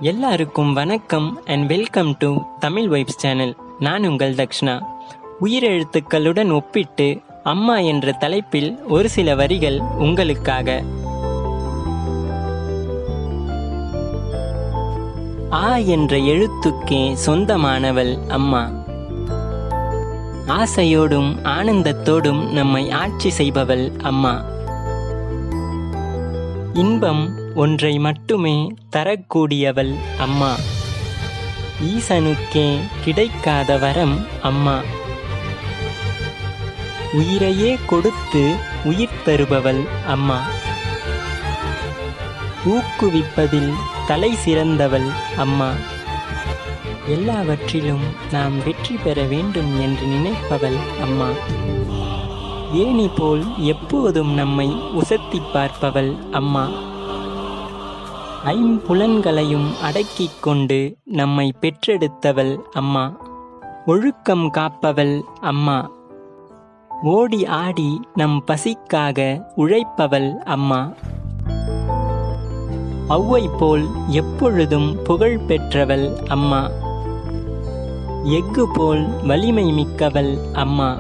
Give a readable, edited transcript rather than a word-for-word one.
எல்லாருக்கும் வணக்கம் and welcome to Tamil vibes channel. நான் உங்கள் தக்ஷணா. உயிரெழுத்துக்களுடன் ஒப்பிட்டு அம்மா என்ற தலைப்பில் ஒரு சில வரிகள் உங்களுக்காக. ஆ என்ற எழுத்துக்கே சொந்தமானவள் அம்மா. ஆசையோடும் ஆனந்தத்தோடும் நம்மை ஆட்சி செய்பவள் அம்மா. இன்பம் ஒன்றை மட்டுமே தரக்கூடியவள் அம்மா. ஈசனுக்கே கிடைக்காத வரம் அம்மா. உயிரையே கொடுத்து உயிர் தருபவள் அம்மா. ஊக்குவிப்பதில் தலை சிறந்தவள் அம்மா. எல்லாவற்றிலும் நாம் வெற்றி பெற வேண்டும் என்று நினைப்பவள் அம்மா. ஏணி போல் எப்போதும் நம்மை உசத்தி பார்ப்பவள் அம்மா. ஐம்புலன்களையும் அடக்கிக் கொண்டு நம்மை பெற்றெடுத்தவள் அம்மா. ஒழுக்கம் காப்பவள் அம்மா. ஓடி ஆடி நம் பசிக்காக உழைப்பவள் அம்மா. ஔவை போல் எப்பொழுதும் புகழ் பெற்றவள் அம்மா. எஃகு போல் வலிமை மிக்கவள் அம்மா.